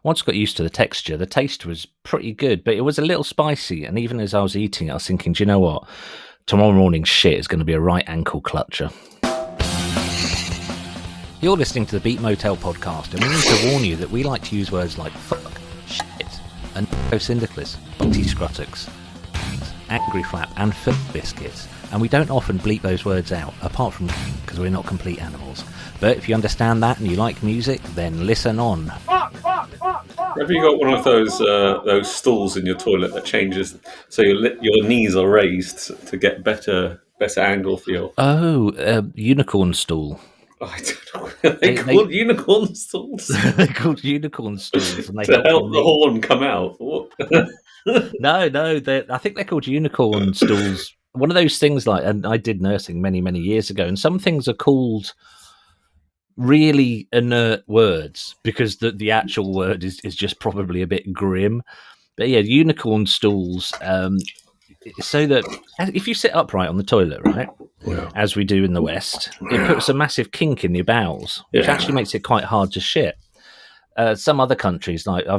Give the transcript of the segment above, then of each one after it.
once I got used to the texture, the taste was pretty good, but it was a little spicy. And even as I was eating it, I was thinking, do you know what? Tomorrow morning's shit is going to be a right ankle clutcher. You're listening to the Beat Motel podcast, and we need to warn you that we like to use words like fuck, shit, and syndicalist, butty scrutux, angry flap, and foot biscuits. And we don't often bleep those words out, apart from because we're not complete animals. But if you understand that and you like music, then listen on. Have you got one of those stools in your toilet that changes so your knees are raised to get better angle for your... Oh, unicorn stool. I don't know. They're called unicorn stools. They're called unicorn stools, and they to help the horn come out. No, I think they're called unicorn stools. One of those things and I did nursing many, many years ago, and some things are called really inert words because the actual word is just probably a bit grim. But yeah, unicorn stools, so that if you sit upright on the toilet, right, as we do in the West, it puts a massive kink in your bowels, which actually makes it quite hard to shit. Some other countries, like I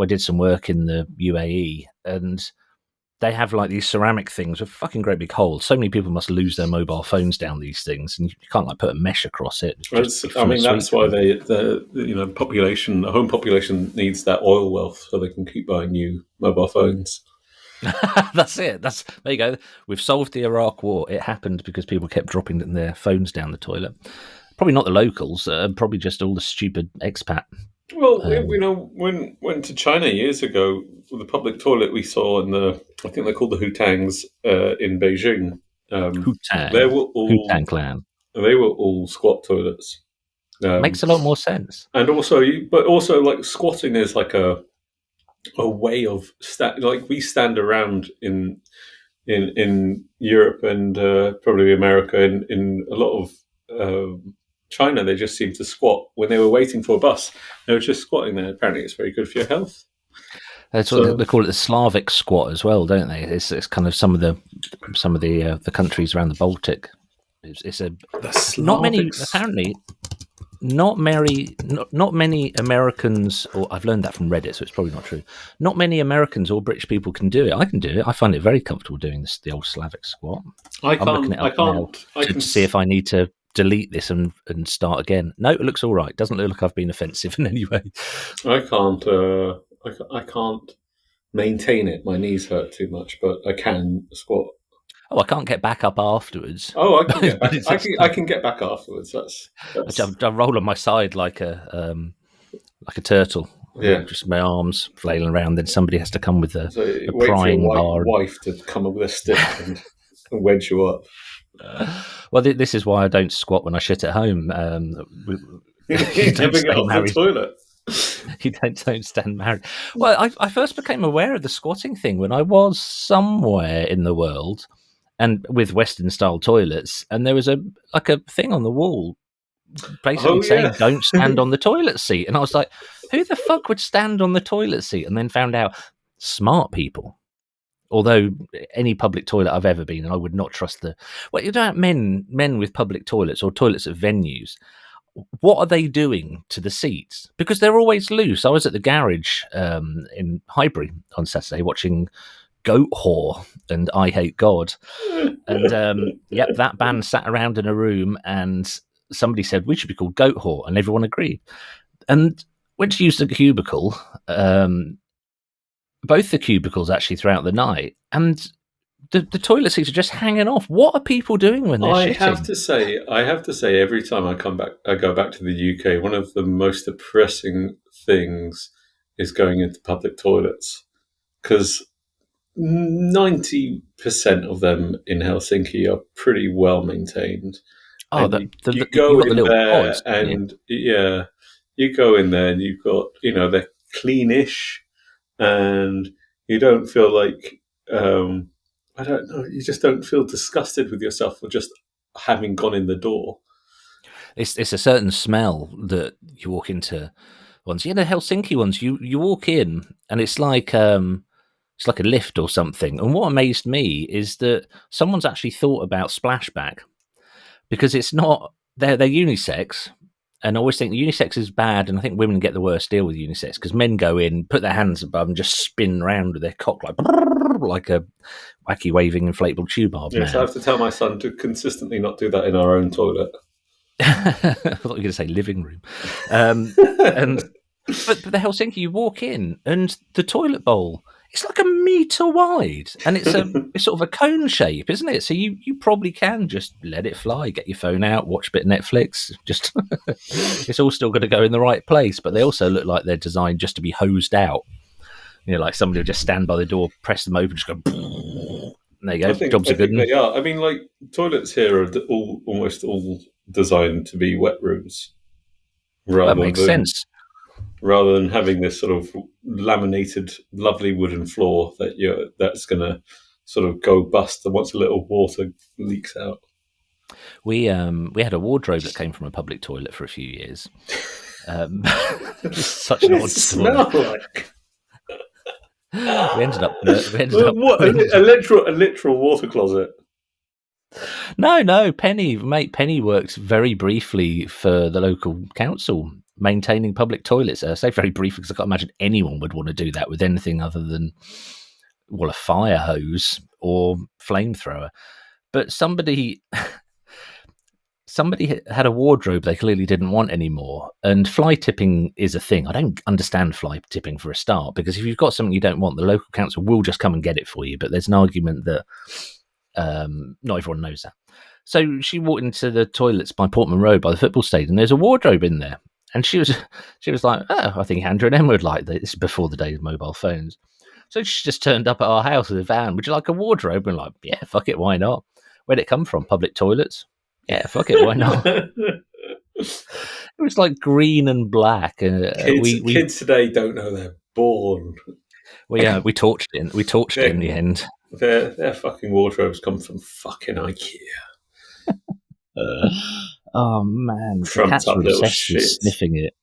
did some work in the UAE, and they have like these ceramic things with fucking great big holes. So many people must lose their mobile phones down these things, and you can't like put a mesh across it. That's why the home population needs that oil wealth so they can keep buying new mobile phones. That's it. There you go. We've solved the Iraq War. It happened because people kept dropping their phones down the toilet. Probably not the locals. Probably just all the stupid expat. Well, went to China years ago. The public toilet we saw I think they're called the Hutangs in Beijing. Hutang. They were all Hutang clan. They were all squat toilets. Makes a lot more sense. And also, like squatting is like a way of like we stand around in Europe and probably America. In a lot of China, they just seem to squat when they were waiting for a bus. They were just squatting there. Apparently, it's very good for your health. That's what they call it, the Slavic squat as well, don't they? It's kind of some of the countries around the Baltic. It's not many Americans, or I've learned that from Reddit, so it's probably not true. Not many Americans or British people can do it. I can do it. I find it very comfortable doing the old Slavic squat. I can see if I need to delete this and start again. No, it looks all right. Doesn't look like I've been offensive in any way. I can't maintain it. My knees hurt too much, but I can squat. Oh, I can't get back up afterwards. Oh, I can get back. I can get back afterwards. That's... I roll on my side like a turtle. Yeah, just my arms flailing around. Then somebody has to come with a wait prying for your bar. Wife to come up with a stick and wedge you up. Well, this is why I don't squat when I shit at home. You never get off the toilet. You don't stand married. Well, I first became aware of the squatting thing when I was somewhere in the world, and with Western style toilets, and there was a thing on the wall basically saying don't stand on the toilet seat, and I was like, who the fuck would stand on the toilet seat? And then found out smart people. Although any public toilet I've ever been in, I would not trust you know, men with public toilets or toilets at venues. What are they doing to the seats? Because they're always loose. I was at the garage in Highbury on Saturday watching Goat Whore and I Hate God. And that band sat around in a room and somebody said, we should be called Goat Whore, and everyone agreed. And went to use the cubicle, both the cubicles actually throughout the night, and the toilet seats are just hanging off. What are people doing when they're shitting? I have to say, every time I go back to the UK, one of the most depressing things is going into public toilets, because 90% of them in Helsinki are pretty well maintained. Oh, you go in there, and you go in there, and you've got, they're cleanish, and you don't feel like I don't know. You just don't feel disgusted with yourself for just having gone in the door. It's a certain smell that you walk into ones. The Helsinki ones. You walk in and it's like a lift or something. And what amazed me is that someone's actually thought about splashback, because it's not. They're unisex, And I always think unisex is bad, and I think women get the worst deal with unisex because men go in, put their hands above, and just spin around with their cock like a wacky waving inflatable tube barb Yes, I man. have to tell my son to consistently not do that in our own toilet. I thought you were going to say living room. And but the Helsinki, you walk in and the toilet bowl, it's like a meter wide, and it's sort of a cone shape, isn't it? So you probably can just let it fly, get your phone out, watch a bit of Netflix. Just it's all still going to go in the right place, but they also look like they're designed just to be hosed out. You know, like somebody will just stand by the door, press them open, just go. And there you I go. think Jobs I are good. think they are. I mean, like toilets here are almost all designed to be wet rooms That rather makes than sense. having this sort of laminated, lovely wooden floor that's going to sort of go bust once a little water leaks out. We had a wardrobe that came from a public toilet for a few years. It's such What an does it odd story. smell like? We ended up What we ended a up literal water closet. no Penny worked very briefly for the local council maintaining public toilets. I say very briefly because I can't imagine anyone would want to do that with anything other than a fire hose or flamethrower. But somebody had a wardrobe they clearly didn't want anymore, and fly tipping is a thing. I don't understand fly tipping for a start, because if you've got something you don't want, the local council will just come and get it for you, but there's an argument that not everyone knows that. So she walked into the toilets by Portman Road by the football stadium. There's a wardrobe in there, and she was like, "Oh, I think Andrew and Emma would like this." This is before the days of mobile phones. So she just turned up at our house with a van. Would you like a wardrobe? And like, yeah, fuck it, why not? Where'd it come from? Public toilets. Yeah, fuck it, why not? It was like green and black. Kids today don't know they're born. We torched it. We torched it in the end. Their fucking wardrobes come from fucking IKEA. Oh man, the Trumped cats up are little obsessed with shit. sniffing it.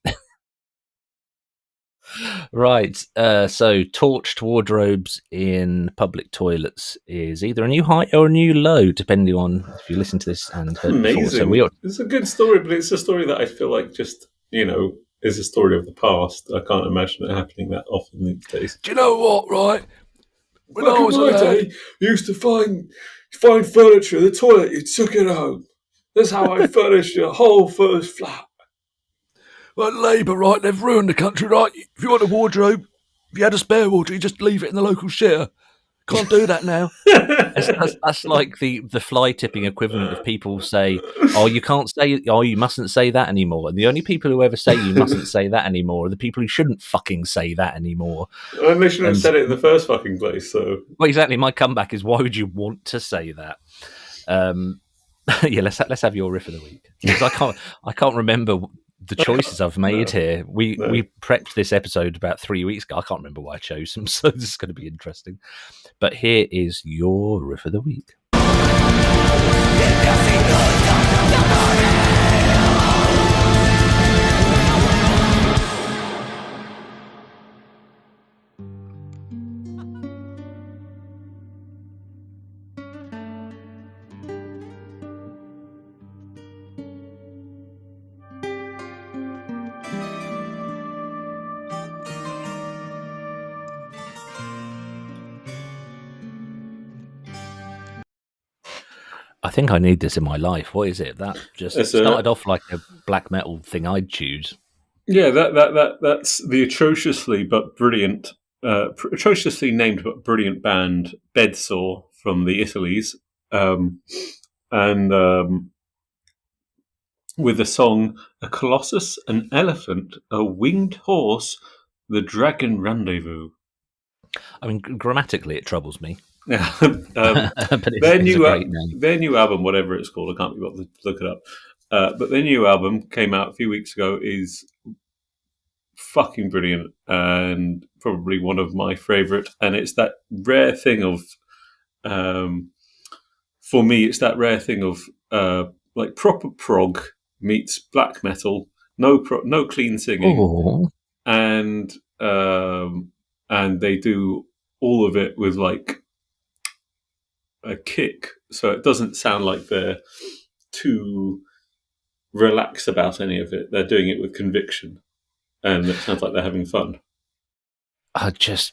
Right. So torched wardrobes in public toilets is either a new high or a new low, depending on if you listen to this and heard it before. So Amazing. It's a good story, but it's a story that I feel like just, is a story of the past. I can't imagine it happening that often these days. do you know what? Right, when Back in my day, you used to find furniture in the toilet, you took it home. That's how I furnished your whole first flat. well, Labour, right? They've ruined the country, right? If you want a wardrobe, if you had a spare wardrobe, you just leave it in the local share. Can't do that now. That's like the fly tipping equivalent of people say, "Oh, you can't say, oh, you mustn't say that anymore." And the only people who ever say you mustn't say that anymore are the people who shouldn't fucking say that anymore. And they shouldn't have And said it in the first fucking place. So, well, exactly. My comeback is, why would you want to say that? Yeah, let's have your riff of the week, because I can't remember the choices I've made here. We prepped this episode about 3 weeks ago. I can't remember why I chose them, so this is going to be interesting. But here is your riff of the week. I think I need this in my life. What is it? That just started off like a black metal thing I'd choose. Yeah, that's the atrociously named but brilliant band Bedsaw from the Italies, and with the song "A Colossus, an Elephant, a Winged Horse, the Dragon Rendezvous." I mean, grammatically, it troubles me. Yeah, but it's a great name. Their new album, whatever it's called, I can't be bothered to look it up. But their new album came out a few weeks ago. Is fucking brilliant and probably one of my favorite. And it's that rare thing of, for me, it's that rare thing of like proper prog meets black metal. No clean singing. Oh. And they do all of it with like a kick, so it doesn't sound like they're too relax about any of it. They're doing it with conviction, and it sounds like they're having fun. I just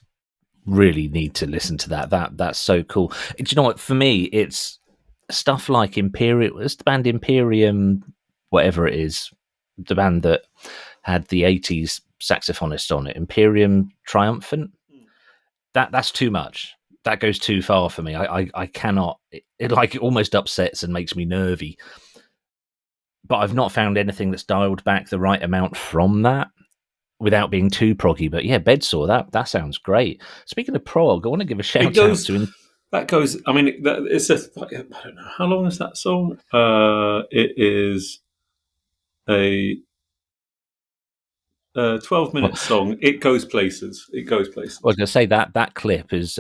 really need to listen to that. That's so cool. Do you know what? For me, it's stuff like Imperium. It's the band Imperium, whatever it is, the band that had the '80s saxophonist on it, Imperium Triumphant. That's too much. That goes too far for me. I cannot. It like it almost upsets and makes me nervy. But I've not found anything that's dialed back the right amount from that without being too proggy. But yeah, Bedsaw, that sounds great. Speaking of prog, I want to give a It shout out goes. to. That goes. I mean, it's a. I don't know how long is that song. It is a 12-minute Well, song. It goes places. It goes places. I was going to say that clip is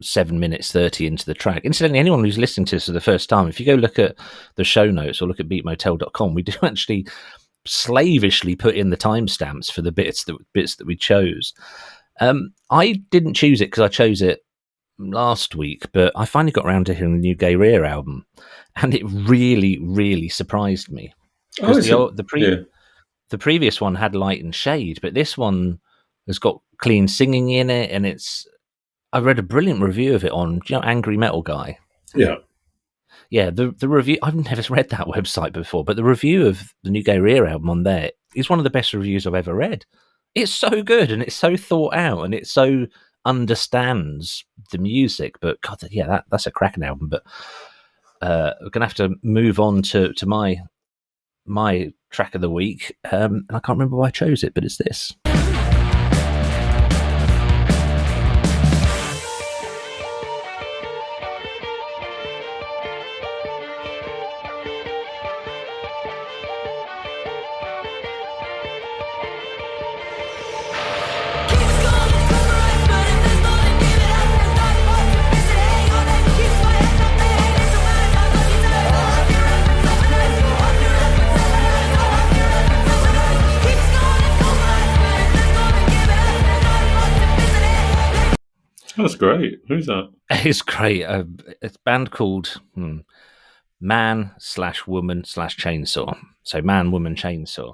7 minutes 30 into the track. Incidentally, anyone who's listening to this for the first time, if you go look at the show notes or look at beatmotel.com, we do actually slavishly put in the timestamps for the bits that we chose. I didn't choose it because I chose it last week, but I finally got around to hearing the new Gay Rear album, and it really, really surprised me Oh, because it's a, yeah. the previous one had light and shade, but this one has got clean singing in it, and it's. I read a brilliant review of it on, Angry Metal Guy. Yeah. Yeah, the review. I've never read that website before, but the review of the new Gay Rear album on there is one of the best reviews I've ever read. It's so good and it's so thought out and it so understands the music. But God, yeah, that's a cracking album. But we're gonna have to move on to my track of the week. And I can't remember why I chose it, but it's this. That's great. Who's that? It's great. It's a band called Man/Woman/Chainsaw. So Man, Woman, Chainsaw.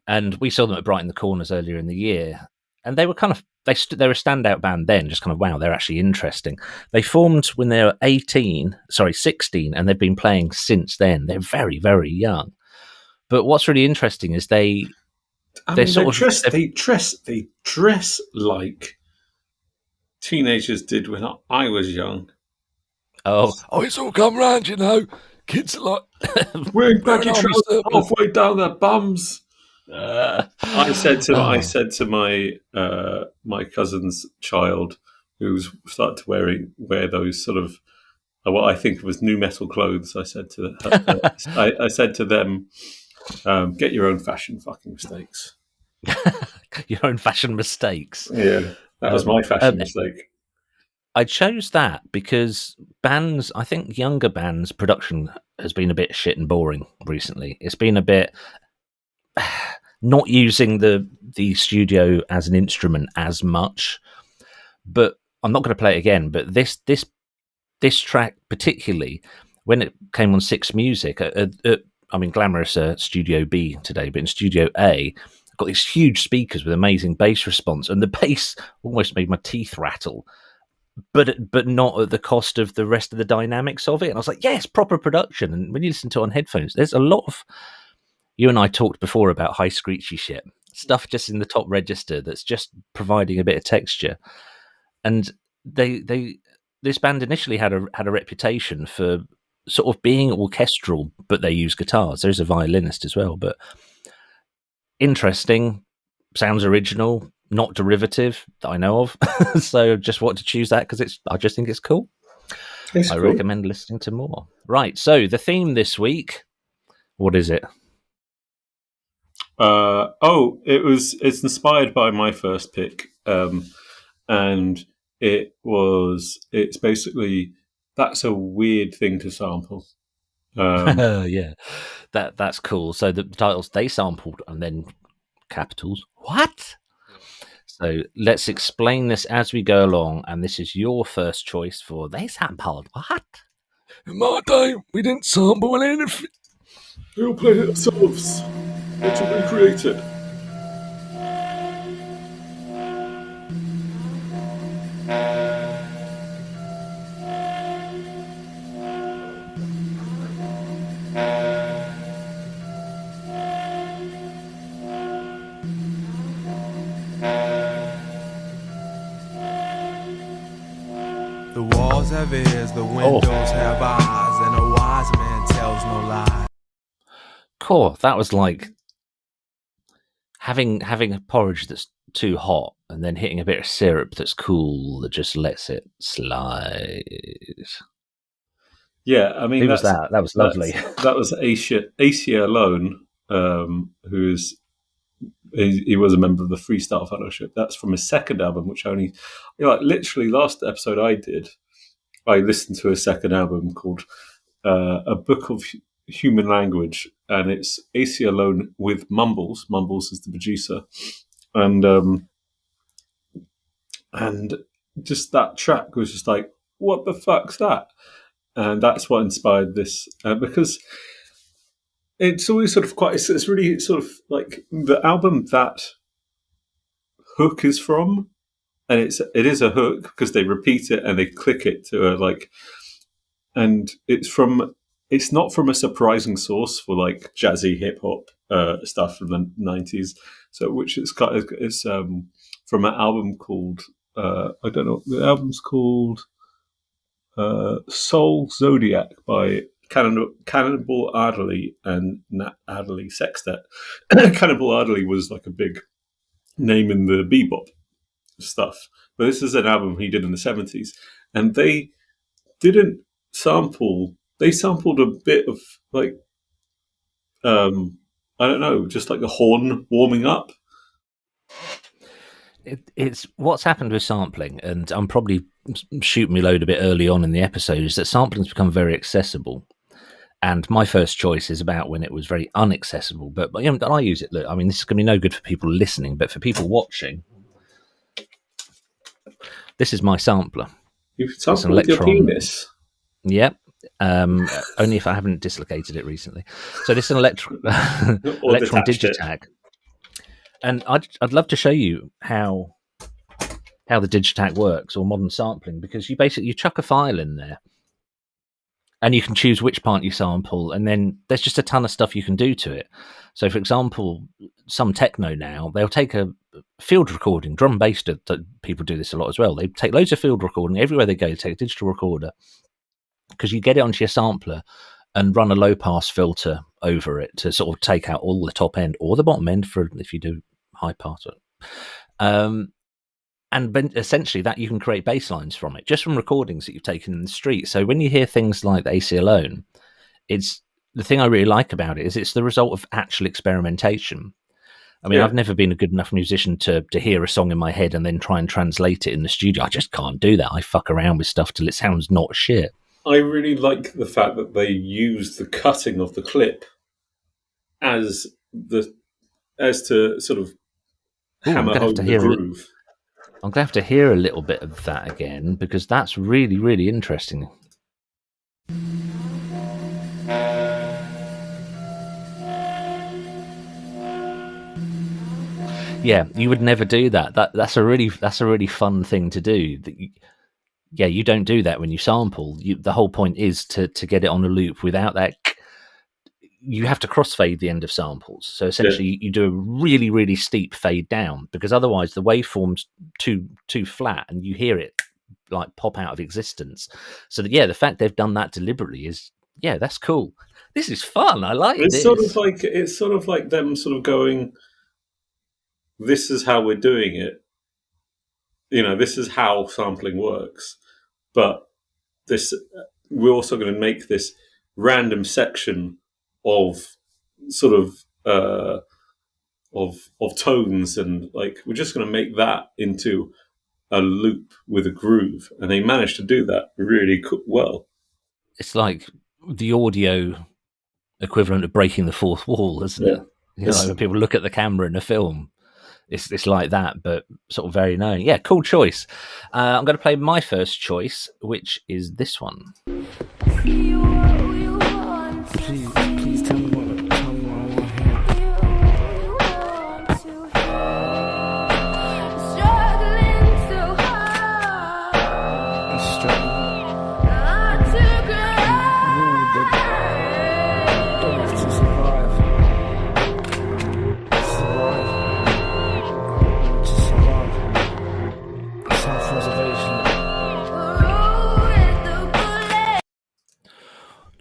And we saw them at Brighton the Corners earlier in the year. And they were kind of, they were a standout band then, just kind of, wow, they're actually interesting. They formed when they were 16, and they've been playing since then. They're very, very young. But what's really interesting is they dress like teenagers did when I was young. Oh, it's all come round, Kids are like wearing baggy trousers halfway down their bums. I said to my my cousin's child, who's started to wear those sort of what I think was new metal clothes. I said to I said to them, get your own fashion fucking mistakes. Your own fashion mistakes. Yeah, that was my fashion mistake. I chose that because bands, I think younger bands' production has been a bit shit and boring recently. It's been a bit not using the studio as an instrument as much. But I'm not going to play it again. But this track particularly, when it came on Six Music, I mean, Glamorous Studio B today, but in Studio A, I've got these huge speakers with amazing bass response, and the bass almost made my teeth rattle. But not at the cost of the rest of the dynamics of it. And I was like, yes, proper production. And when you listen to it on headphones, there's a lot of. You and I talked before about high screechy shit, stuff just in the top register that's just providing a bit of texture. And this band initially had a reputation for sort of being orchestral, but they use guitars. There's a violinist as well, but interesting, sounds original, not derivative that I know of. So just want to choose that because I just think it's cool. I recommend listening to more. Right, so the theme this week, what is it? It's inspired by my first pick, and it's basically that's a weird thing to sample. Yeah, that's cool. So the titles they sampled and then capitals. What? So let's explain this as we go along, and this is your first choice for they sampled what? In my time, we didn't sample anything. They all played it themselves. They had to recreate it. The walls have ears, the windows have eyes, and a wise man tells no lies. Cool. That was like having a porridge that's too hot and then hitting a bit of syrup that's cool that just lets it slide. Yeah, I mean Who was that? That was lovely. that was Asia alone, who's he was a member of the Freestyle Fellowship. That's from his second album, which only, like literally last episode I listened to his second album called A Book of Human Language, and it's AC alone with Mumbles. Mumbles is the producer, and just that track was just like, what the fuck's that? And that's what inspired this, because it's always sort of quite. It's really sort of like the album that Hook is from, and it is a hook because they repeat it and they click it to a like, and it's not from a surprising source for like jazzy hip hop stuff from the 90s. So which is kind of it's from an album called I don't know, the album's called Soul Zodiac by Cannibal Adderley and Nat Adderley Sextet. Cannibal Adderley was like a big name in the bebop stuff, but this is an album he did in the 70s, and they didn't sample. They sampled a bit of like I don't know, just like a horn warming up. It's what's happened with sampling, and I'm probably shooting me load a bit early on in the episode, is that sampling's become very accessible. And my first choice is about when it was very unaccessible. But you know, I use it. Look, I mean, this is going to be no good for people listening, but for people watching, this is my sampler. You sample with your penis. Yep. Only if I haven't dislocated it recently. So this is an Electron Digitag, and I'd love to show you how the Digitag works, or modern sampling, because you chuck a file in there, and you can choose which part you sample, and then there's just a ton of stuff you can do to it. So, for example, some techno now, they'll take a field recording, drum and bass, people do this a lot as well. They take loads of field recording, everywhere they go, they take a digital recorder, because you get it onto your sampler and run a low-pass filter over it to sort of take out all the top end or the bottom end for if you do high pass. And essentially that you can create bass lines from it, just from recordings that you've taken in the street. So when you hear things like AC Alone, it's the thing I really like about it is it's the result of actual experimentation. I mean, I've never been a good enough musician to hear a song in my head and then try and translate it in the studio. I just can't do that. I fuck around with stuff till it sounds not shit. I really like the fact that they use the cutting of the clip as to sort of hammer home the groove. I'm going to have to hear a little bit of that again, because that's really, really interesting. Yeah, you would never do that. That's a really fun thing to do. You don't do that when you sample. The whole point is to get it on a loop without that. You have to crossfade the end of samples. So essentially you do a really, really steep fade down, because otherwise the waveform's too flat and you hear it like pop out of existence. So the fact they've done that deliberately is, that's cool. This is fun. I like this. It's sort of like them sort of going, this is how we're doing it. You know, this is how sampling works. But we're also going to make this random section of sort of of tones, and like we're just going to make that into a loop with a groove, and they managed to do that really well. It's like the audio equivalent of breaking the fourth wall, isn't it? You know, when people look at the camera in a film, it's like that, but sort of very known. Yeah, cool choice. I'm going to play my first choice, which is this one. Please tell me what.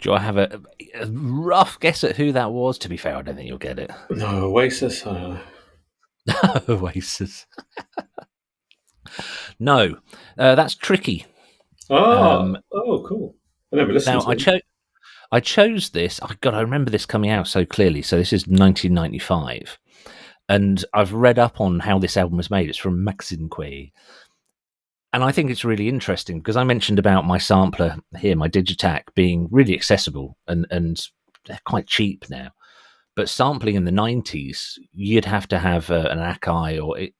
Do I have a rough guess at who that was? To be fair, I don't think you'll get it. No, Oasis. Oasis. No, that's Tricky. Oh, cool. I never listened Now, to him. I chose this. Oh, God, I remember this coming out so clearly. So this is 1995. And I've read up on how this album was made. It's from Maxinque. And I think it's really interesting because I mentioned about my sampler here, my Digitac, being really accessible and they're quite cheap now. But sampling in the 90s, you'd have to have an Akai or it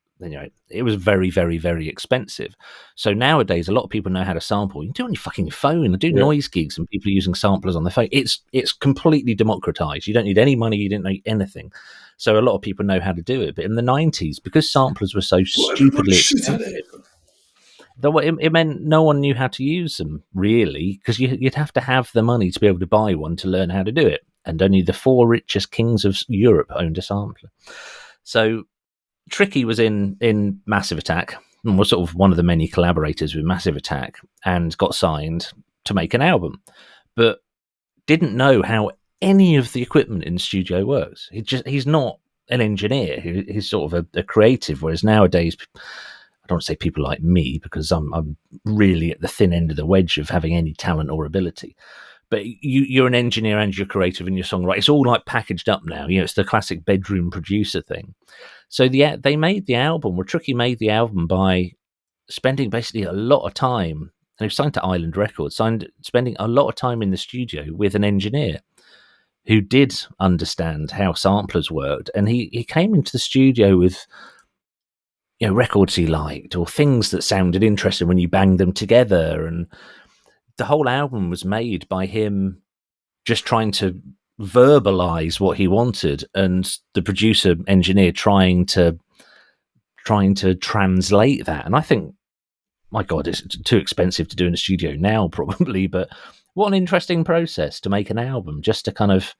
was very, very, very expensive. So nowadays, a lot of people know how to sample. You can do it on your fucking phone. I do noise gigs and people are using samplers on their phone. It's completely democratized. You don't need any money. You don't need anything. So a lot of people know how to do it. But in the 90s, because samplers were so stupidly expensive, it meant no one knew how to use them, really, because you'd have to have the money to be able to buy one to learn how to do it. And only the 4 richest kings of Europe owned a sampler. So Tricky was in Massive Attack and was sort of one of the many collaborators with Massive Attack and got signed to make an album, but didn't know how any of the equipment in the studio works. He's not an engineer. He's sort of a creative, whereas nowadays, I don't want to say people like me because I'm really at the thin end of the wedge of having any talent or ability. But you're an engineer and you're creative and you're songwriter. It's all like packaged up now. It's the classic bedroom producer thing. So they made the album, or Tricky made the album by spending basically a lot of time, and he was signed to Island Records, spending a lot of time in the studio with an engineer who did understand how samplers worked. And he came into the studio with records he liked or things that sounded interesting when you banged them together. And the whole album was made by him just trying to verbalize what he wanted, and the producer engineer trying to translate that. And I think, my God, it's too expensive to do in a studio now, probably. But what an interesting process to make an album, just to kind of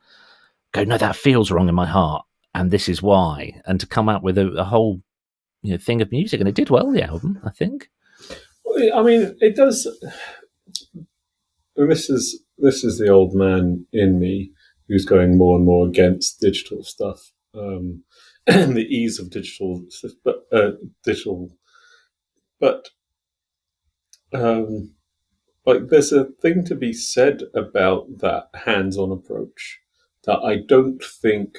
go, no, that feels wrong in my heart, and this is why, and to come out with a whole thing of music. And it did well, the album, I think. I mean, it does. And this is the old man in me who's going more and more against digital stuff, and the ease of digital, but like there's a thing to be said about that hands-on approach that I don't think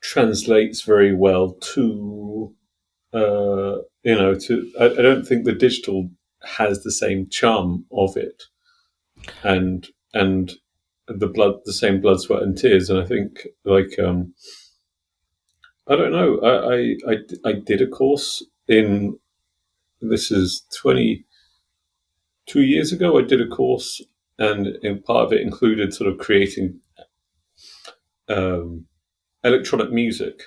translates very well to I don't think the digital has the same charm of it, and the same blood, sweat, and tears. And I think, like, I don't know. I did a course in, this is 22 years ago. I did a course, and in part of it included sort of creating electronic music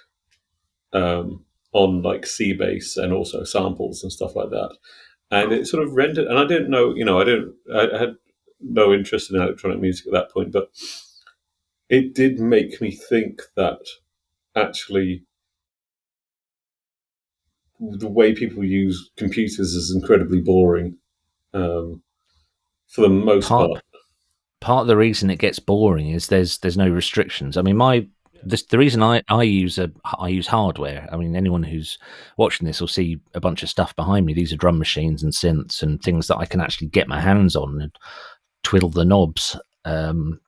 on like C-bass and also samples and stuff like that. And it sort of rendered, and I didn't know, I had no interest in electronic music at that point, but it did make me think that actually the way people use computers is incredibly boring, for the most part. Part of the reason it gets boring is there's no restrictions. I mean, the reason I use hardware. I mean, anyone who's watching this will see a bunch of stuff behind me. These are drum machines and synths and things that I can actually get my hands on and twiddle the knobs. And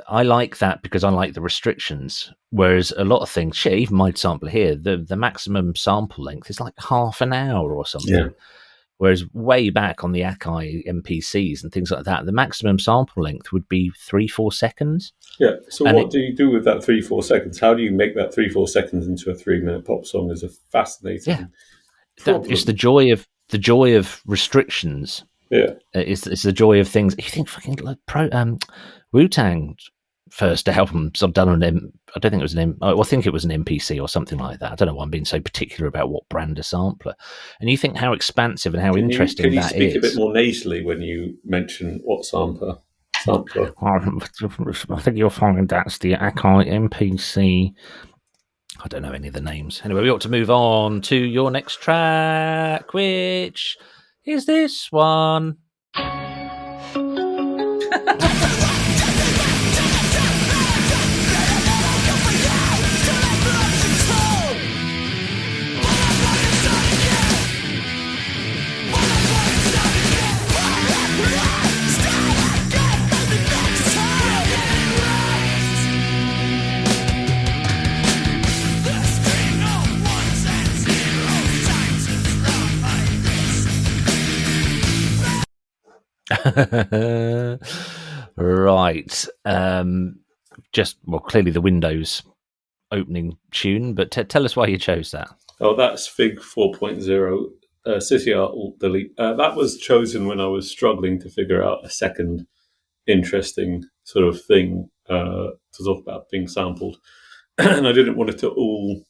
I like that because I like the restrictions. Whereas a lot of things, even my sampler here, the maximum sample length is like half an hour or something. Yeah. Whereas way back on the Akai MPCs and things like that, the maximum sample length would be 3-4 seconds. Yeah. So what do you do with that 3-4 seconds? How do you make that 3-4 seconds into a 3-minute pop song? Is a fascinating problem. It's the joy of restrictions. Yeah. It's the joy of things. You think fucking like Wu-Tang first album sort of done on I don't think it was I think it was an MPC or something like that. I don't know why I'm being so particular about what brand of sampler. And you think how expansive and how interesting that is. Can you speak a bit more nasally when you mention what sampler? I think you'll find that's the Akai MPC. I don't know any of the names. Anyway, we ought to move on to your next track, which is this one. Right. Clearly the Windows opening tune, but tell us why you chose that. Oh, that's Fig 4.0, CTR Alt Delete. That was chosen when I was struggling to figure out a second interesting sort of thing to talk about being sampled. And I didn't want it to all.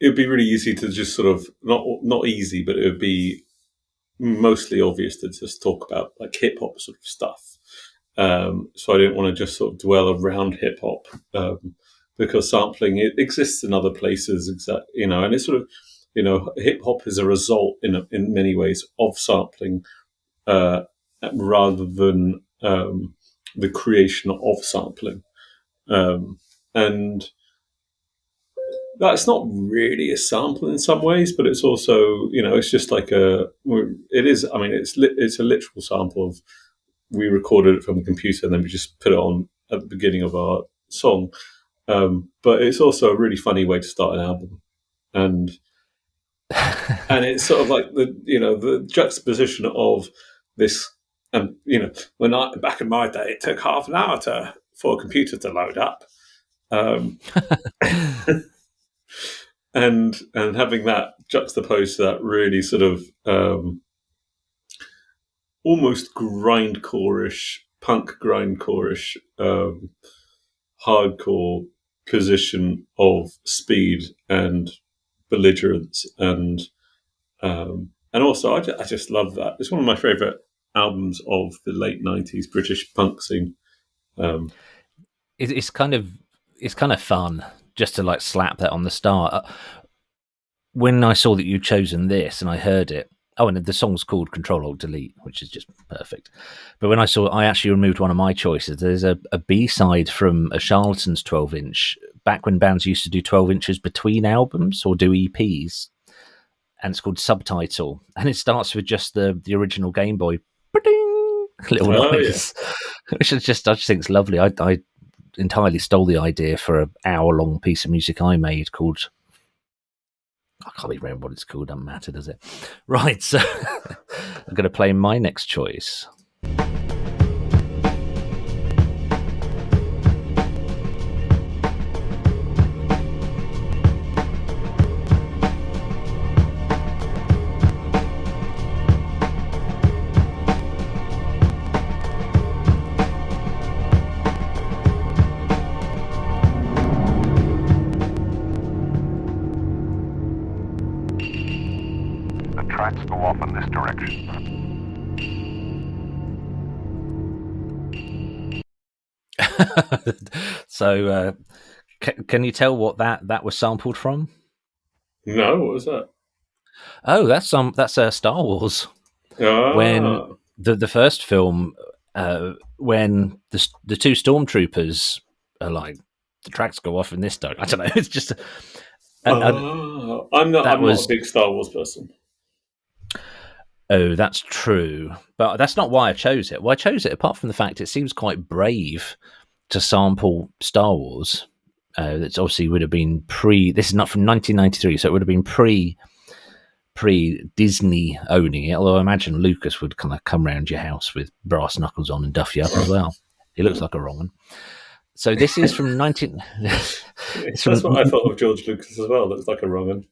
It would be really easy to just sort of not easy, but it would be mostly obvious to just talk about like hip hop sort of stuff. So I didn't want to just sort of dwell around hip hop because sampling it exists in other places, and it's sort of hip hop is a result in many ways of sampling rather than the creation of sampling, and that's not really a sample in some ways, but it's also it's just like it is. I mean, it's a literal sample of we recorded it from a computer and then we just put it on at the beginning of our song. But it's also a really funny way to start an album, and it's sort of like the juxtaposition of this. And when back in my day, it took half an hour for a computer to load up, and having that juxtaposed to that really sort of almost grindcore-ish, punk grindcore-ish, hardcore position of speed and belligerence, and also I just love that. It's one of my favorite albums of the late 90s British punk scene. It's kind of fun just to like slap that on the start. When I saw that you'd chosen this and I heard it, and the song's called Control Alt Delete, which is just perfect. But when I actually removed one of my choices. There's a B-side from a Charlatans 12-inch, back when bands used to do 12 inches between albums or do EPs, and it's called Subtitle, and it starts with just the original Game Boy little noise, which is I just think it's lovely. I entirely stole the idea for an hour-long piece of music I made called, I can't even remember what it's called. Doesn't matter, does it? Right, so I'm going to play my next choice. Tracks go off in this direction. So, can you tell what that was sampled from? No, what was that? Oh, that's Star Wars. When the first film, when the two stormtroopers are like, the tracks go off in this direction. I don't know. It's just. I'm not a big Star Wars person. Oh, that's true. But that's not why I chose it. Well, I chose it apart from the fact it seems quite brave to sample Star Wars. It's obviously would have been this is not from 1993, so it would have been pre Disney owning it, although I imagine Lucas would kind of come round your house with brass knuckles on and duff you up as well. He looks like a wrong one. So this is from 19... That's what I thought of George Lucas as well. Looks like a wrong one.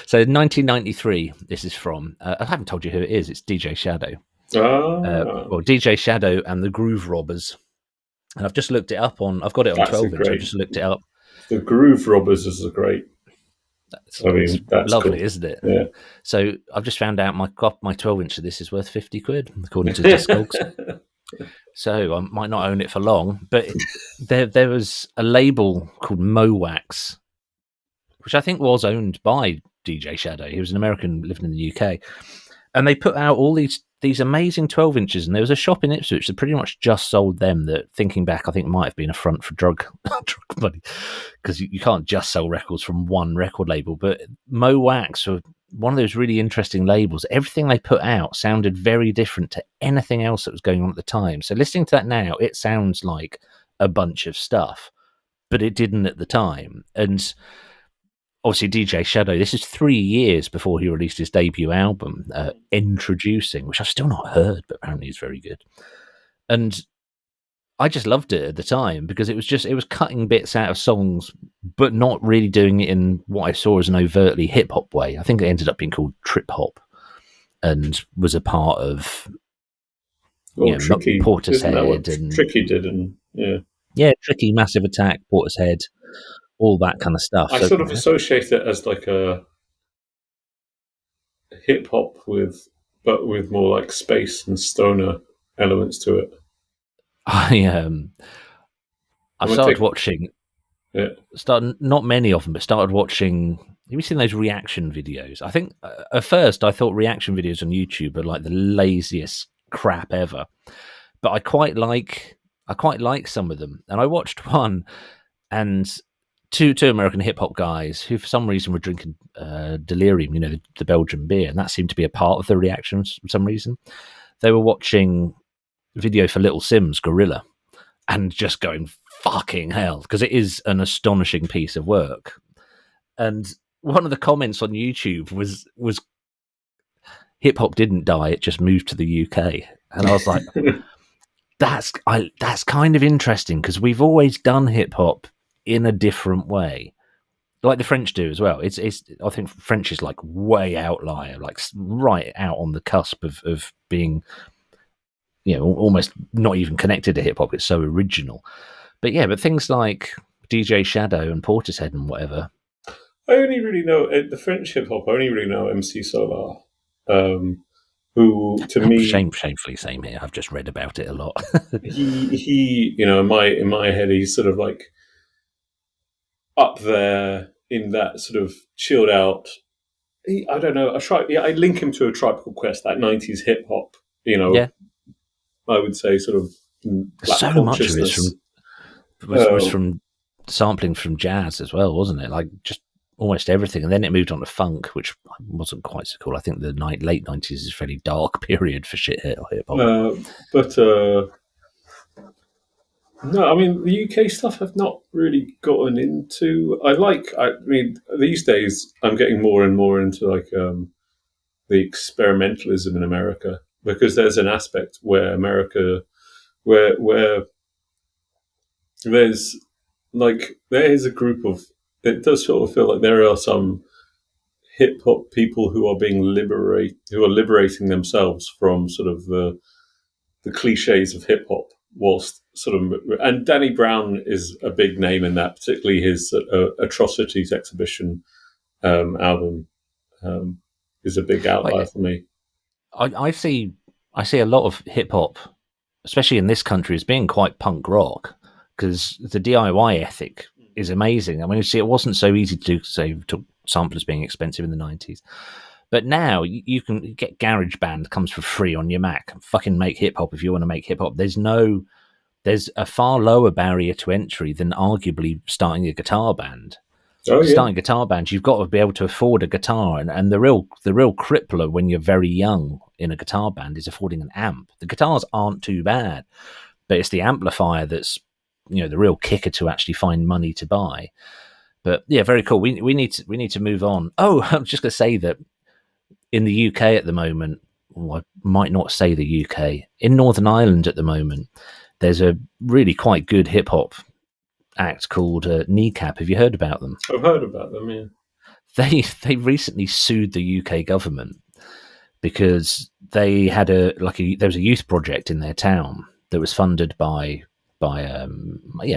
So 1993, this is from. I haven't told you who it is. It's DJ Shadow. DJ Shadow and the Groove Robbers. And I've just looked it up on. I've got it on 12-inch. I've just looked it up. The Groove Robbers is a great. That's lovely, cool. Isn't it? Yeah. So I've just found out my 12-inch of this is worth £50, according to Discogs. So I might not own it for long. But there was a label called Mowax, which I think was owned by DJ Shadow. He was an American living in the UK. And they put out all these amazing 12-inches, and there was a shop in Ipswich that pretty much just sold them that, thinking back, I think might have been a front for drug money, because you can't just sell records from one record label. But Mowax were one of those really interesting labels. Everything they put out sounded very different to anything else that was going on at the time. So listening to that now, it sounds like a bunch of stuff, but it didn't at the time. And obviously DJ Shadow. This is 3 years before he released his debut album, Introducing, which I've still not heard, but apparently is very good. And I just loved it at the time because it was cutting bits out of songs, but not really doing it in what I saw as an overtly hip hop way. I think it ended up being called trip hop, and was a part of Tricky, isn't that what Portishead and Tricky did? And Tricky, Massive Attack, Portishead, all that kind of stuff. I So sort of associate it as like a hip hop but with more like space and stoner elements to it. I started watching. Yeah. Not many of them, but started watching. Have you seen those reaction videos? I think at first I thought reaction videos on YouTube are like the laziest crap ever, but I quite like some of them. And I watched one, and two American hip hop guys who for some reason were drinking Delirium, the Belgian beer, and that seemed to be a part of the reactions for some reason. They were watching video for Little Simz, Gorilla, and just going fucking hell, because it is an astonishing piece of work. And one of the comments on YouTube was hip hop didn't die, it just moved to the UK. And I was like, that's kind of interesting, because we've always done hip hop in a different way, like the French do as well. It's I think French is like way outlier, like right out on the cusp of being almost not even connected to hip hop. It's so original. But things like DJ Shadow and Portishead and whatever. I only really know the French hip hop. I only really know MC Solar, who to me, shamefully same here. I've just read about it a lot. he in my head, he's sort of like up there in that sort of chilled out. I don't know. I link him to a Tribe Called Quest, that 90s hip hop. I would say sort of black so much of it was from sampling from jazz as well, wasn't it? Like just almost everything, and then it moved on to funk, which wasn't quite so cool. I think the late 90s is a fairly dark period for shit hip hop. No, I mean the UK stuff I've not really gotten into. I mean these days I'm getting more and more into like the experimentalism in America, because there's an aspect where America where there's like there is a group of, it does sort of feel like there are some hip hop people who are liberating themselves from sort of the cliches of hip hop, whilst sort of, and Danny Brown is a big name in that, particularly his Atrocities exhibition album is a big outlier for me. I see a lot of hip hop, especially in this country, as being quite punk rock, because the DIY ethic is amazing. I mean, you see, it wasn't so easy to do, say, samplers being expensive in the 90s. But now you can get GarageBand, comes for free on your Mac. Fucking make hip hop if you want to make hip hop. There's a far lower barrier to entry than arguably starting a guitar band. Starting a guitar band, you've got to be able to afford a guitar, and the real crippler when you're very young in a guitar band is affording an amp. The guitars aren't too bad, but it's the amplifier that's the real kicker to actually find money to buy. But yeah, very cool. We need to move on. Oh, I'm just going to say that in the UK at the moment, I might not say the UK, in Northern Ireland at the moment, there's a really quite good hip hop act called Kneecap. Have you heard about them? I've heard about them, yeah. They recently sued the UK government because they had there was a youth project in their town that was funded by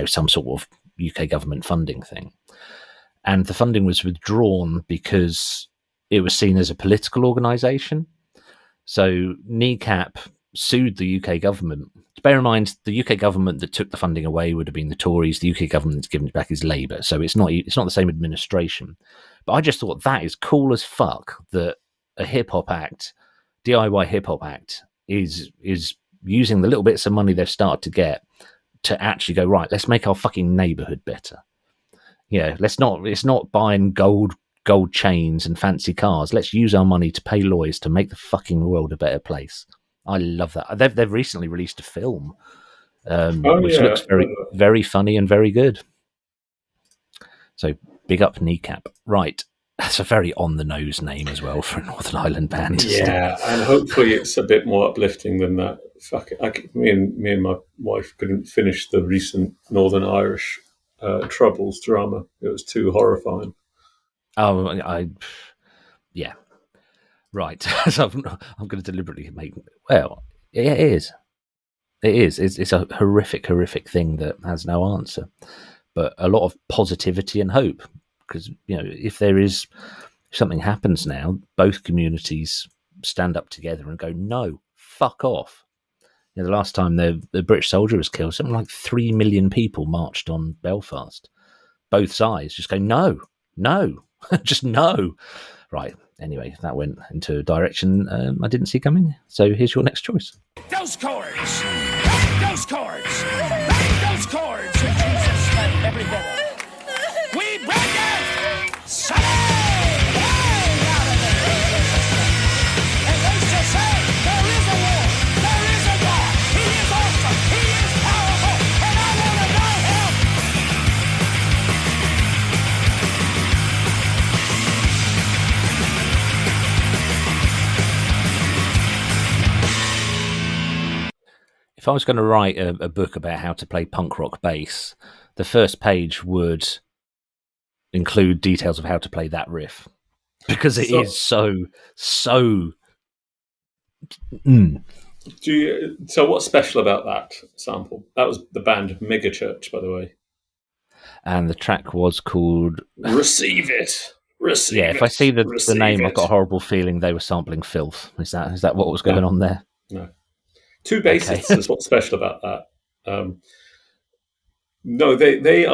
some sort of UK government funding thing, and the funding was withdrawn because it was seen as a political organisation. So Kneecap sued the UK government. Bear in mind, the UK government that took the funding away would have been the Tories. The UK government that's given it back is Labour. So it's not the same administration. But I just thought that is cool as fuck that a hip hop act, DIY hip hop act, is using the little bits of money they've started to get to actually go, right, let's make our fucking neighbourhood better. Yeah, it's not buying gold chains and fancy cars. Let's use our money to pay lawyers to make the fucking world a better place. I love that. They've recently released a film, which looks very, very funny and very good. So Big up Kneecap. Right. That's a very on-the-nose name as well for a Northern Ireland band. Yeah, and hopefully it's a bit more uplifting than that. Fuck it. Me and my wife couldn't finish the recent Northern Irish Troubles drama. It was too horrifying. Oh, yeah. Right. So I'm going to deliberately make... Well, it is. It is. It's a horrific, horrific thing that has no answer. But a lot of positivity and hope. Because, if something happens now, both communities stand up together and go, no, fuck off. The last time the British soldier was killed, something like 3 million people marched on Belfast. Both sides just go, no, just no. Right. Anyway, that went into a direction I didn't see coming. So here's your next choice. Those chords! Those chords! Those chords! In Jesus' name, everybody. We break it! Sunday! Hey, out of there! And they shall say, there is a war, there is a God. He is awesome, he is powerful, and I want to know him! If I was going to write a book about how to play punk rock bass, the first page would include details of how to play that riff. Because it is so... So what's special about that sample? That was the band Megachurch, by the way. And the track was called... Receive It! Receive Yeah, it. if I see the name, it. I've got a horrible feeling they were sampling Filth. Is that what was going on there? No. Two bassists is what's special about that. No, they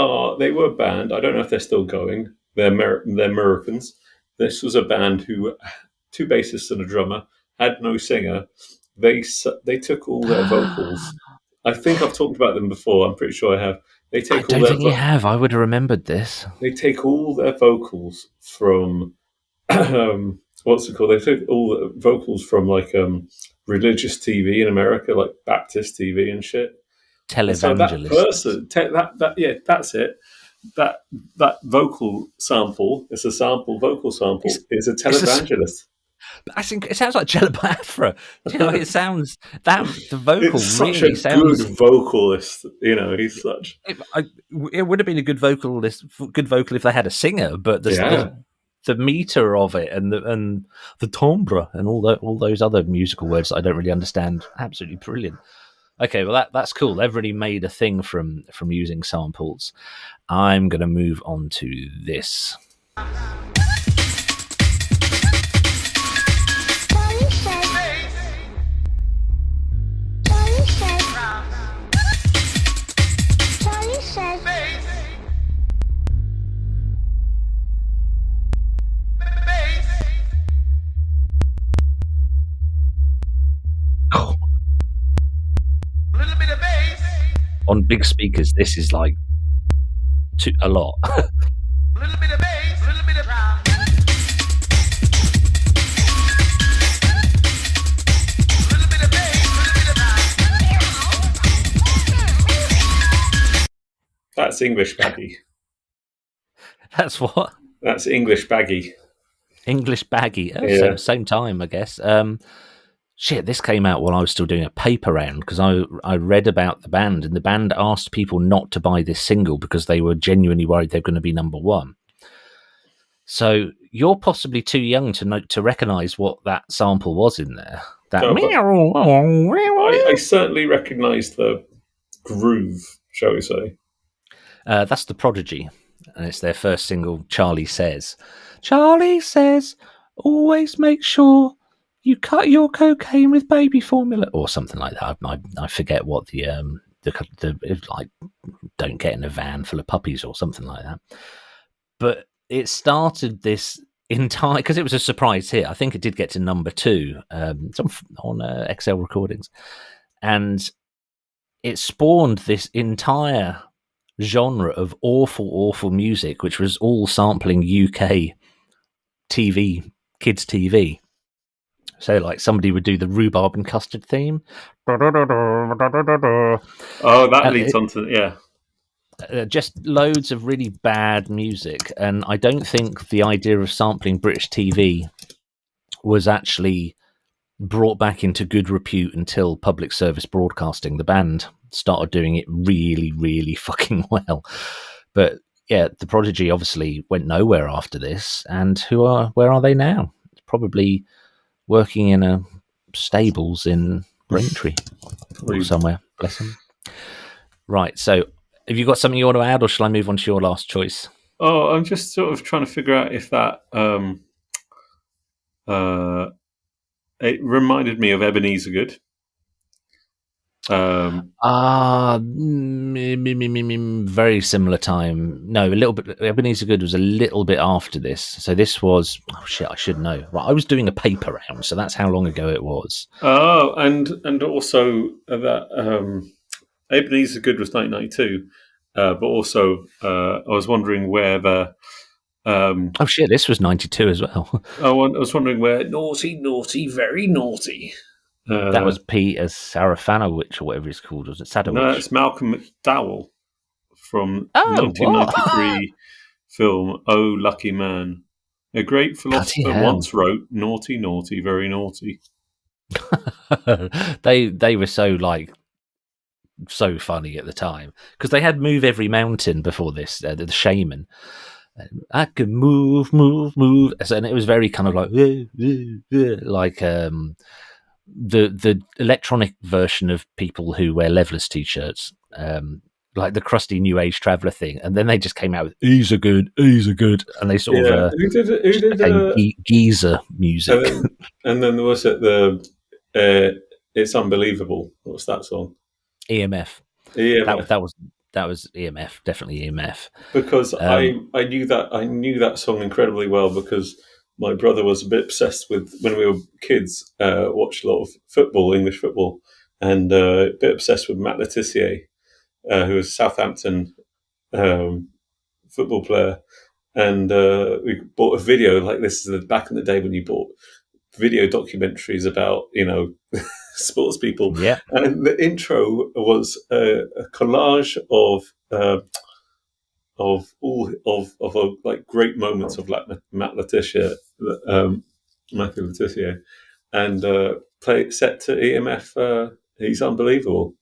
were a band. I don't know if they're still going. They're Americans. This was a band who, two bassists and a drummer, had no singer. They took all their vocals. I think I've talked about them before. I'm pretty sure I have. I don't think you have. I would have remembered this. They take all their vocals from what's it called? They took all the vocals from like religious TV in America, like Baptist TV and shit. Televangelists. So that person, that's it. That vocal sample, it's a sample, vocal sample, is a televangelist. I think it sounds like Jello Biafra. It sounds that the vocal it's really such a sounds good vocalist. He's such. It would have been a good vocal if they had a singer, but the meter of it and the timbre and all those other musical words that I don't really understand, absolutely brilliant. Okay, well that's cool. They've really made a thing from using samples. I'm going to move on to this. On big speakers, this is like a lot. A little bit of bass, a little bit of drum. A little bit of bass, a little bit of drum. That's English baggy. That's what? That's English baggy. English baggy. Oh, same time, I guess. Shit, this came out while I was still doing a paper round because I read about the band, and the band asked people not to buy this single because they were genuinely worried they're going to be number one. So you're possibly too young to recognise what that sample was in there. I certainly recognise the groove, shall we say. That's the Prodigy, and it's their first single, Charlie Says. Charlie says, always make sure you cut your cocaine with baby formula, or something like that. I forget what the like, don't get in a van full of puppies or something like that. But it started this entire, because it was a surprise hit. I think it did get to number 2 on XL Recordings, and it spawned this entire genre of awful music, which was all sampling UK TV, kids TV. So, like, somebody would do the rhubarb and custard theme. Oh, that leads on to, yeah. just loads of really bad music. And I don't think the idea of sampling British TV was actually brought back into good repute until public service broadcasting. The band started doing it really, really fucking well. But yeah, the Prodigy obviously went nowhere after this. And where are they now? Probably working in a stables in Braintree or somewhere. Bless them. Right, so have you got something you want to add, or shall I move on to your last choice? Oh, I'm just sort of trying to figure out if that it reminded me of Ebenezer Good. Very similar time. No, a little bit. Ebenezer Good was a little bit after this. So this was, oh shit, I should know. Right, I was doing a paper round, so that's how long ago it was. Oh, and also that Ebenezer Good was 1992, but also I was wondering where the oh shit, this was 92 as well. I was wondering where naughty, naughty, very naughty. That was Peter Sarafanowicz or whatever he's called, was it? Sadowicz? No, it's Malcolm McDowell from 1993 film Oh Lucky Man. A great philosopher once wrote, "Naughty, naughty, very naughty." They were so funny at the time because they had Move Every Mountain before this. The Shaman. I can move, and it was very kind of like the electronic version of people who wear leveless t-shirts, like the crusty New Age Traveller thing, and then they just came out with "Ease are good," and they sort of who did geezer music, and then there was the It's Unbelievable. What's that song? EMF. EMF. That was EMF, definitely EMF. Because I knew that song incredibly well because my brother was a bit obsessed with, when we were kids, watched a lot of football, English football, and a bit obsessed with Matt Le Tissier, who was a Southampton football player. And we bought a video, like this is back in the day when you bought video documentaries about, sports people. Yeah. And the intro was a collage of like great moments of like Matt Le Tissier, Matthew Le Tissier, and set to EMF. He's Unbelievable.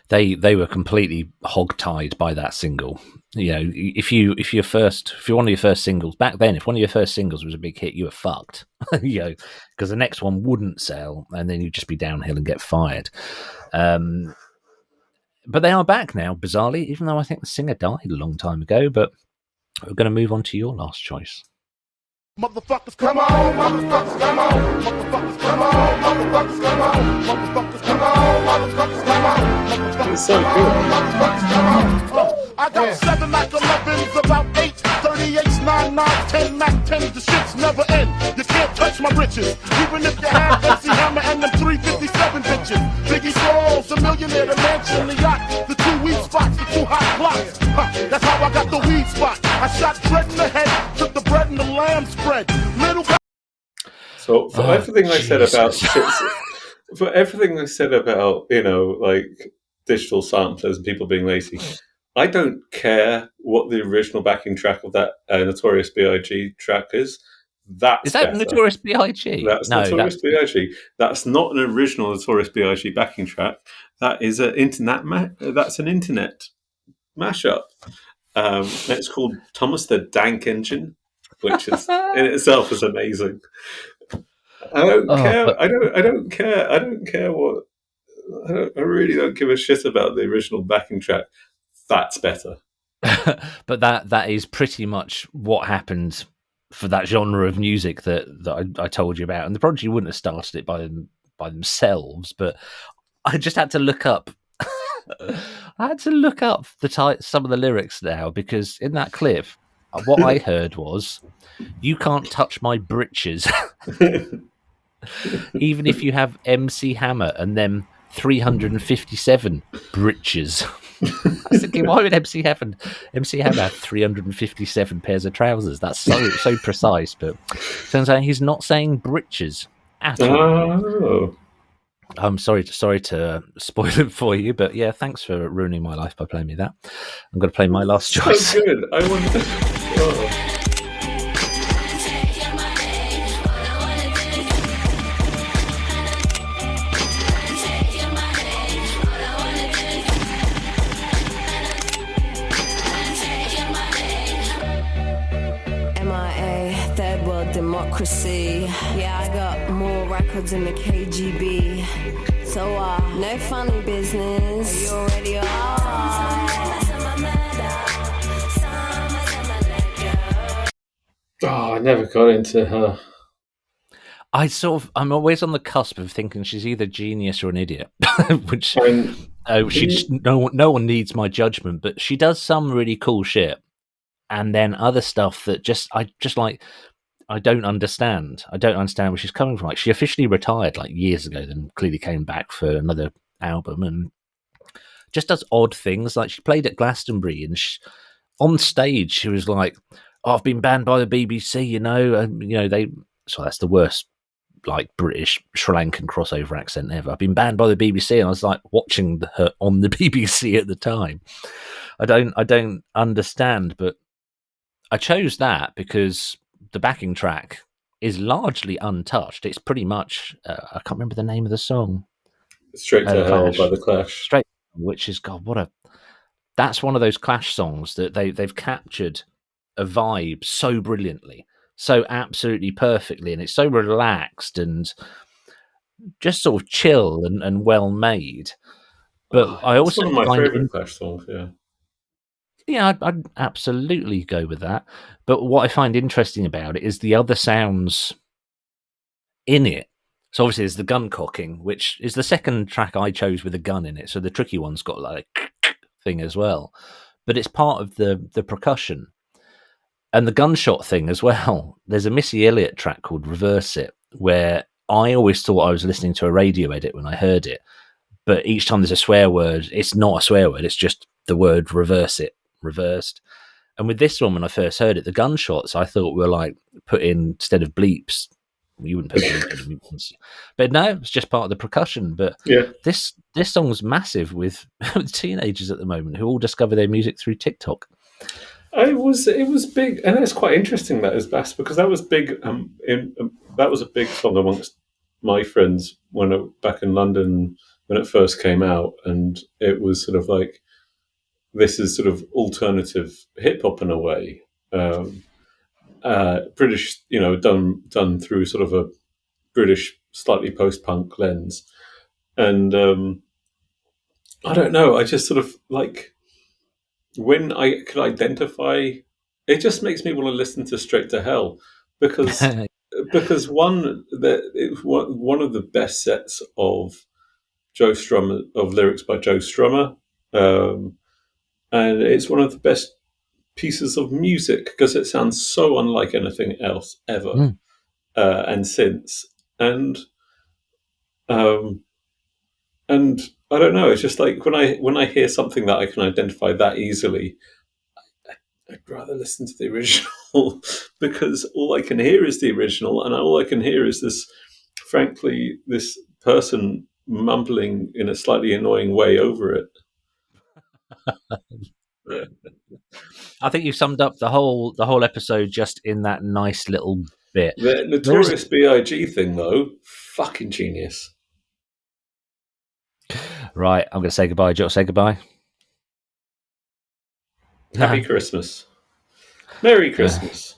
They were completely hogtied by that single. If you're one of your first singles back then, if one of your first singles was a big hit, you were fucked. Because the next one wouldn't sell, and then you'd just be downhill and get fired. But they are back now, bizarrely, even though I think the singer died a long time ago. But we're going to move on to your last choice. Motherfuckers, come on, motherfuckers, come on, motherfuckers, come on, motherfuckers, come on, motherfuckers, come on, motherfuckers, come on. It's so good. I got 7 Mac 11s, about 8 38s, 9 9s, 10 Mac 10s. The shits never end. You can't touch my riches, even if you have MC Hammer and them 357 bitches. Biggie Smalls, a millionaire, the mansion, the yacht, the 2 weed spots, the 2 hot blocks. That's how I got the weed spot. I shot Dread in the head, took the bread and the lamb spread. So for everything I said about for everything I said about like digital samplers and people being lazy, I don't care what the original backing track of that Notorious B.I.G. track is. Is that better. Notorious B.I.G? That's Notorious B.I.G. That's not an original Notorious B.I.G. backing track. That is an internet. That's an internet mashup. It's called Thomas the Dank Engine, which is in itself is amazing. I don't care. I don't care. I don't care what. I really don't give a shit about the original backing track. That's better. But that is pretty much what happened for that genre of music that I told you about. And the Prodigy wouldn't have started it by themselves, but I just had to look up. I had to look up some of the lyrics now, because in that clip, what I heard was, "You can't touch my britches," even if you have MC Hammer and then 357 britches. I was thinking, why would MC Hammer have 357 pairs of trousers? That's so precise, but turns out he's not saying britches at all. I'm sorry to spoil it for you, but yeah, thanks for ruining my life by playing me that. I'm going to play my last So choice. good. I want. Oh. MIA, third world democracy. Yeah, I got more records than the KGB. So, no funny business. You already are. Oh, I never got into her. I'm always on the cusp of thinking she's either genius or an idiot, which no one needs my judgment, but she does some really cool shit, and then other stuff that I don't understand. I don't understand where she's coming from. Like, she officially retired like years ago, then clearly came back for another album, and just does odd things. Like, she played at Glastonbury, and on stage she was like, "Oh, I've been banned by the BBC, and so that's the worst like British Sri Lankan crossover accent ever. I've been banned by the BBC," and I was like watching her on the BBC at the time. I don't understand, but I chose that because the backing track is largely untouched. It's pretty much I can't remember the name of the song. Straight to The Hell Clash. by the Clash. Straight, which is that's one of those Clash songs that they've captured a vibe so brilliantly, so absolutely perfectly, and it's so relaxed and just sort of chill and well made. But I It's also one of my find favourite Clash songs. Yeah, I'd absolutely go with that. But what I find interesting about it is the other sounds in it. So obviously there's the gun cocking, which is the second track I chose with a gun in it. So the tricky one's got like thing as well, but it's part of the percussion and the gunshot thing as well. There's a Missy Elliott track called "Reverse It," where I always thought I was listening to a radio edit when I heard it, but each time there's a swear word, it's not a swear word. It's just the word "reverse it," reversed. And with this one, when I first heard it, the gunshots I thought were like put in instead of bleeps. You wouldn't put bleeps, but no, it's just part of the percussion. But yeah. this song's massive with teenagers at the moment who all discover their music through TikTok. It was big, and it's quite interesting that is Bass because that was big. That was a big song amongst my friends back in London when it first came out, and it was sort of like this is sort of alternative hip hop in a way, British, done through sort of a British, slightly post punk lens, and I don't know. I just sort of like. When I could identify, it just makes me want to listen to Straight to Hell because one of the best sets of Joe Strummer of lyrics by Joe Strummer, and it's one of the best pieces of music because it sounds so unlike anything else ever and since and I don't know. It's just like when I hear something that I can identify that easily. I'd rather listen to the original because all I can hear is the original, and all I can hear is this person mumbling in a slightly annoying way over it. I think you summed up the whole episode just in that nice little bit. The Notorious B.I.G thing, though, fucking genius. Right, I'm going to say goodbye. Do you want to say goodbye? Happy Christmas. Merry Christmas.